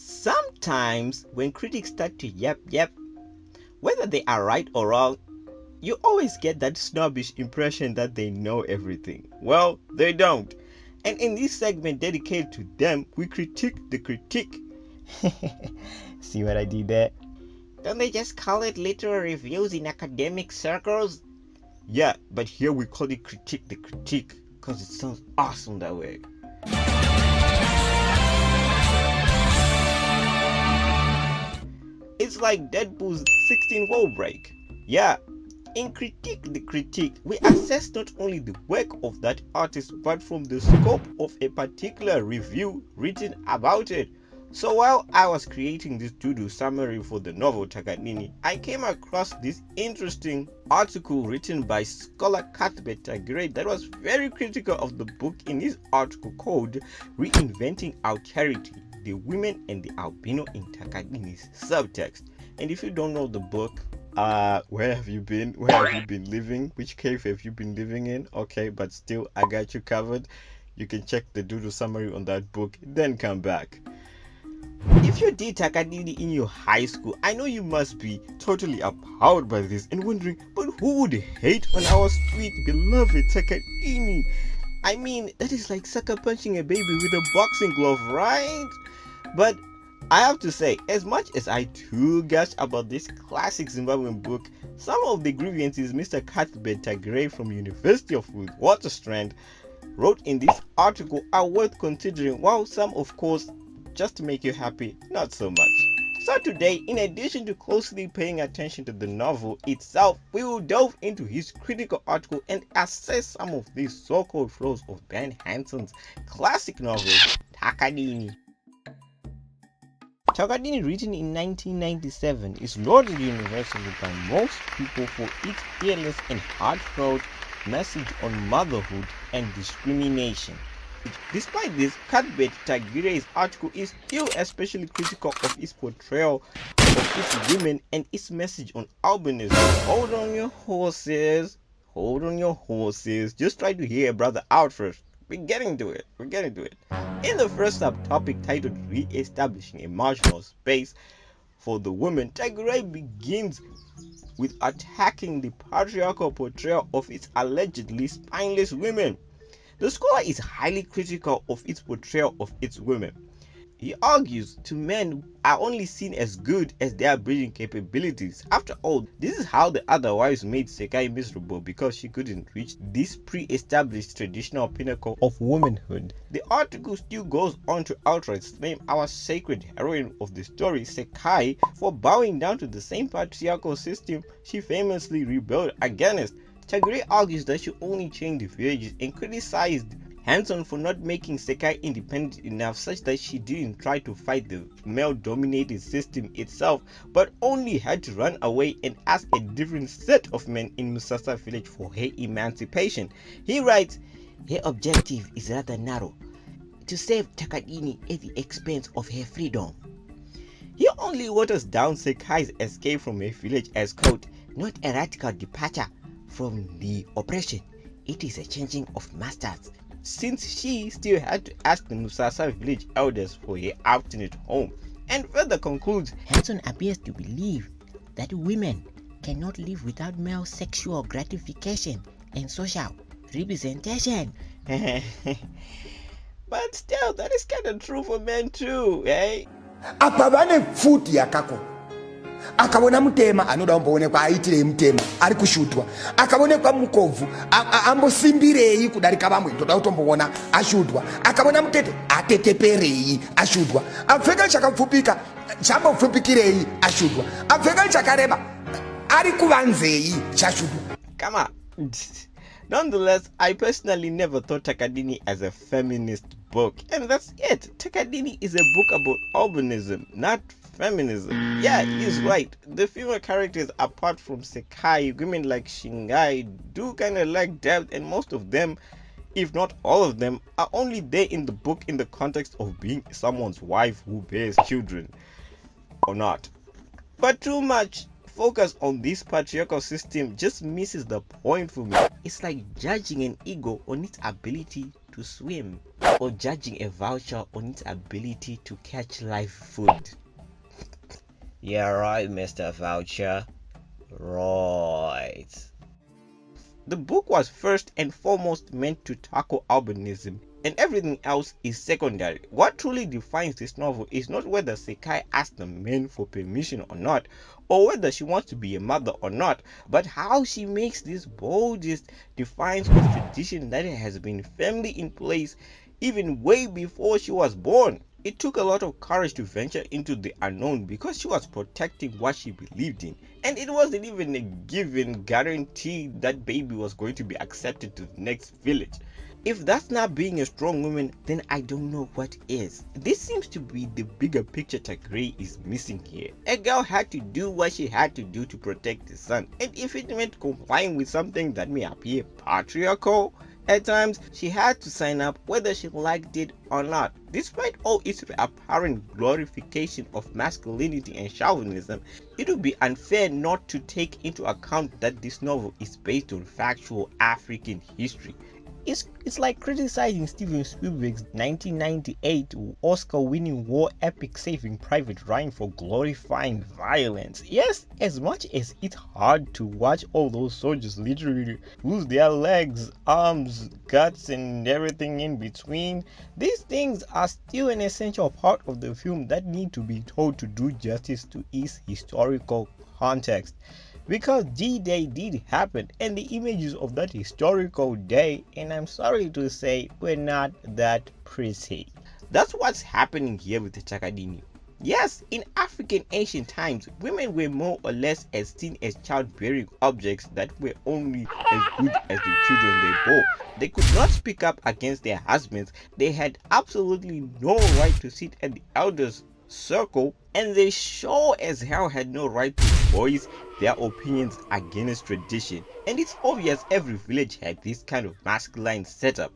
Sometimes when critics start to yep, whether they are right or wrong, you always get that snobbish impression that they know everything. Well, they don't. And in this segment dedicated to them, we critique the critique. See what I did there? Don't they just call it literary reviews in academic circles? Yeah, but here we call it critique the critique because it sounds awesome that way. It's like Deadpool's 16 wall break. Yeah, in Critique the Critique, we assess not only the work of that artist but from the scope of a particular review written about it. So while I was creating this to-do summary for the novel Takadini, I came across this interesting article written by scholar Cuthbert Tagwirei that was very critical of the book in his article called Reinventing Alterity, the Women and the Albino in Takadini's Subtext. And if you don't know the book, where have you been? Where have you been living? Which cave have you been living in? Okay, but still, I got you covered. You can check the doodle summary on that book, then come back. If you did Takadini in your high school, I know you must be totally appalled by this and wondering, but who would hate on our sweet, beloved Takadini? I mean, that is like sucker punching a baby with a boxing glove, right? But I have to say, as much as I too gush about this classic Zimbabwean book, some of the grievances Mr. Cuthbert Tagwirei from University of Witwatersrand wrote in this article are worth considering, while some, of course, just to make you happy, not so much. So today, in addition to closely paying attention to the novel itself, we will delve into his critical article and assess some of these so-called flaws of Ben Hanson's classic novel, Takadini. Takadini, written in 1997, is lauded universally by most people for its fearless and heartfelt message on motherhood and discrimination. Despite this, Cuthbert Tagwirei's article is still especially critical of its portrayal of its women and its message on albinism. Hold on your horses. Just try to hear a brother out first. We're getting to it. In the first subtopic titled Re-establishing a Marginal Space for the Women, Tagwirei begins with attacking the patriarchal portrayal of its allegedly spineless women. The scholar is highly critical of its portrayal of its women. He argues two men are only seen as good as their breeding capabilities. After all, this is how the other wives made Sekai miserable because she couldn't reach this pre-established traditional pinnacle of womanhood. The article still goes on to outright blame our sacred heroine of the story, Sekai, for bowing down to the same patriarchal system she famously rebelled against. Tagwirei argues that she only changed the villages and criticized Hanson for not making Sekai independent enough such that she didn't try to fight the male-dominated system itself, but only had to run away and ask a different set of men in Musasa village for her emancipation. He writes, her objective is rather narrow, to save Takadini at the expense of her freedom. He only waters down Sekai's escape from her village as, quote, not a radical departure from the oppression, it is a changing of masters, since she still had to ask the Musasa village elders for her alternate home, and further concludes, Hanson appears to believe that women cannot live without male sexual gratification and social representation. But still, that is kind of true for men too, eh? Apa vane futi yakako akabona mutema anoda kumboonekwa aitire mutema ari kushutwa, akabonekwa mukovhu ambosimbirei kudarika vamwe ndoda kutomboona ashutwa, akabona mutete ateteperei ashutwa, apfeka chakapfupika chambopfupikirei ashutwa, apfeka chakareba ari kuvanzei chashutwa. Come on. Nonetheless, I personally never thought Takadini as a feminist book, and that's it. Takadini is a book about albinism, not feminism. Yeah, he's right. The female characters, apart from Sekai, women like Shingai, do kind of lack depth, and most of them, if not all of them, are only there in the book in the context of being someone's wife who bears children, or not. But too much focus on this patriarchal system just misses the point for me. It's like judging an ego on its ability to swim, or judging a vulture on its ability to catch live food. Yeah, right, Mr. Vulture. Right. The book was first and foremost meant to tackle albinism, and everything else is secondary. What truly defines this novel is not whether Sekai asked the men for permission or not, or whether she wants to be a mother or not, but how she makes this boldest defiance of tradition that has been firmly in place even way before she was born. It took a lot of courage to venture into the unknown because she was protecting what she believed in, and it wasn't even a given guarantee that baby was going to be accepted to the next village. If that's not being a strong woman, then I don't know what is. This seems to be the bigger picture Tagwirei is missing here. A girl had to do what she had to do to protect the son, and if it meant complying with something that may appear patriarchal, at times, she had to sign up whether she liked it or not. Despite all its apparent glorification of masculinity and chauvinism, it would be unfair not to take into account that this novel is based on factual African history. It's like criticizing Steven Spielberg's 1998 Oscar-winning war epic Saving Private Ryan for glorifying violence. Yes, as much as it's hard to watch all those soldiers literally lose their legs, arms, guts, and everything in between, these things are still an essential part of the film that need to be told to do justice to its historical context. Because D-Day did happen, and the images of that historical day, and I'm sorry to say, were not that pretty. That's what's happening here with the Takadini. Yes, in African ancient times, women were more or less as seen as childbearing objects that were only as good as the children they bore. They could not speak up against their husbands. They had absolutely no right to sit at the elders' circle, and they sure as hell had no right to voice their opinions against tradition. And it's obvious every village had this kind of masculine setup.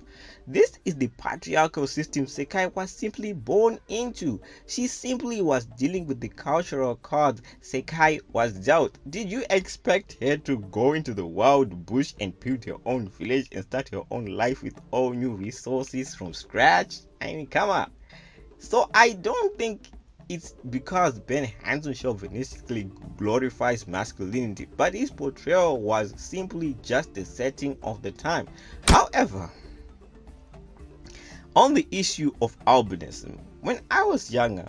This is the patriarchal system Sekai was simply born into. She simply was dealing with the cultural cards Sekai was dealt. Did you expect her to go into the wild bush and build her own village and start her own life with all new resources from scratch? I mean, come on. So I don't think it's because Ben Hanson chauvinistically glorifies masculinity, but his portrayal was simply just the setting of the time. However, on the issue of albinism, when I was younger,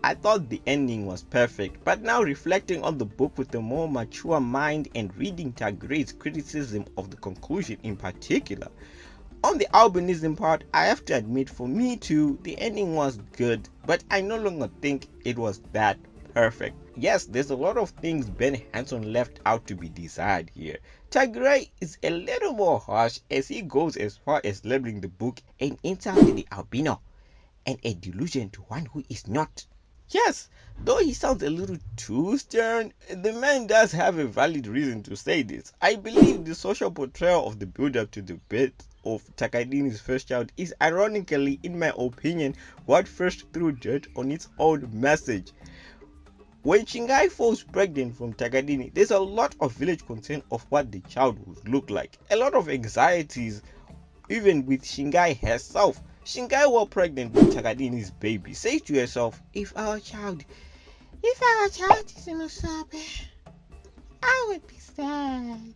I thought the ending was perfect, but now reflecting on the book with a more mature mind and reading Tagwirei's criticism of the conclusion in particular, on the albinism part, I have to admit for me too, the ending was good, but I no longer think it was that perfect. Yes, there's a lot of things Ben Hanson left out to be desired here. Tagwirei is a little more harsh as he goes as far as labeling the book an insult to the albino and a delusion to one who is not. Yes, though he sounds a little too stern, the man does have a valid reason to say this. I believe the social portrayal of the build-up to the birth of Takadini's first child is ironically, in my opinion, what first threw dirt on its own message. When Shingai falls pregnant from Takadini, there's a lot of village concern of what the child would look like. A lot of anxieties, even with Shingai herself. Shingai, while pregnant with Takadini's baby, says to herself, if our child is in Usabe, I would be sad.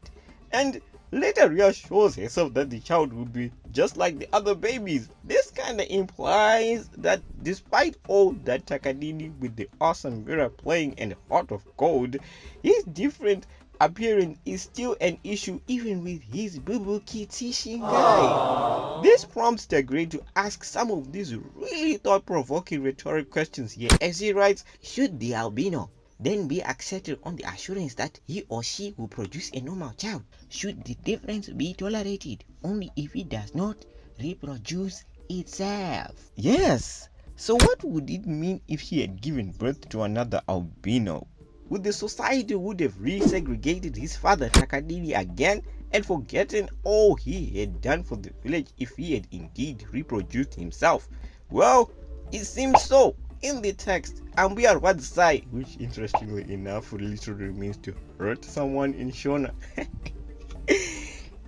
And later reassures herself that the child would be just like the other babies. This kind of implies that despite all that Takadini with the awesome mirror playing and Heart of Gold, his different appearance is still an issue even with his Bubu Kitty Shingai. This prompts Tagwirei to ask some of these really thought-provoking rhetoric questions here as he writes, should the albino then be accepted on the assurance that he or she will produce a normal child? Should the difference be tolerated only if it does not reproduce itself? Yes, so what would it mean if she had given birth to another albino? Would the society would have resegregated his father Takadini again and forgotten all he had done for the village if he had indeed reproduced himself? Well, it seems so. In the text, and we are what side, which interestingly enough literally means to hurt someone in Shona.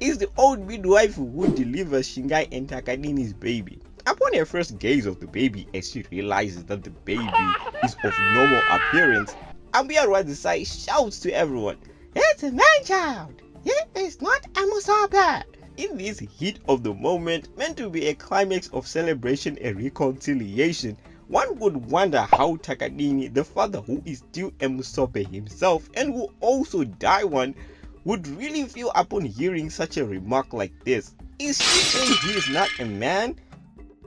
is the old midwife who delivers Shingai and Takadini's baby. Upon her first gaze of the baby, as she realizes that the baby is of normal appearance, Ambiarwadisai shouts to everyone, "It's a man-child! It is not a Musabe!" In this heat of the moment, meant to be a climax of celebration and reconciliation, one would wonder how Takadini, the father who is still a Musope himself and will also die one, would really feel upon hearing such a remark like this. Is she saying he is not a man?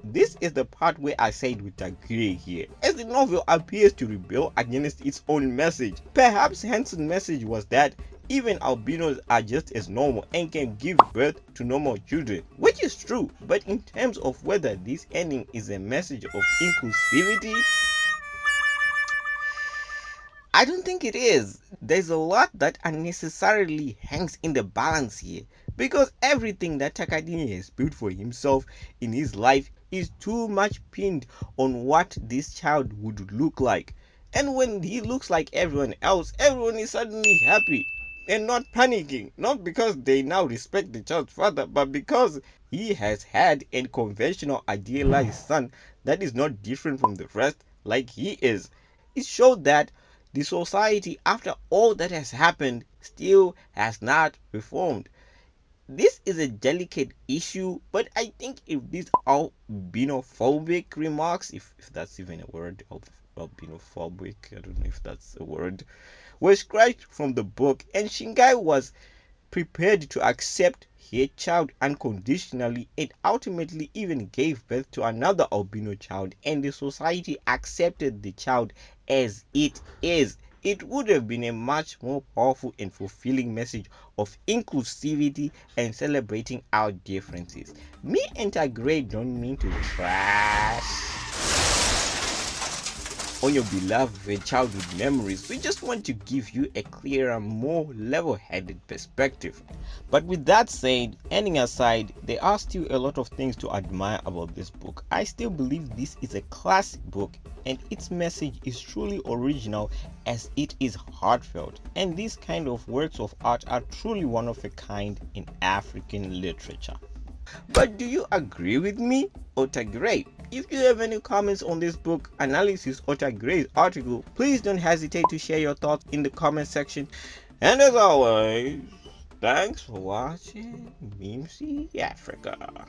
This is the part where I side with Tagwirei here, as the novel appears to rebel against its own message. Perhaps Hanson's message was that even albinos are just as normal and can give birth to normal children, which is true, but in terms of whether this ending is a message of inclusivity, I don't think it is. There's a lot that unnecessarily hangs in the balance here, because everything that Takadini has built for himself in his life is too much pinned on what this child would look like. And when he looks like everyone else, everyone is suddenly happy and not panicking, not because they now respect the child's father, but because he has had a conventional idealized son that is not different from the rest like he is. It showed that the society, after all that has happened, still has not reformed. This is a delicate issue, but I think if these albinophobic remarks, if that's even a word, albinophobic, I don't know if that's a word, were scratched from the book and Shingai was prepared to accept her child unconditionally and ultimately even gave birth to another albino child, and the society accepted the child as it is, it would have been a much more powerful and fulfilling message of inclusivity and celebrating our differences. Me and Tagwirei don't mean to trash on your beloved childhood memories. We just want to give you a clearer, more level-headed perspective. But with that said, ending aside, there are still a lot of things to admire about this book. I still believe this is a classic book and its message is truly original as it is heartfelt, and these kind of works of art are truly one of a kind in African literature. But do you agree with me or Tagwirei? If you have any comments on this book analysis or Tagwirei's article, please don't hesitate to share your thoughts in the comment section. And as always, thanks for watching MeMsie Africa.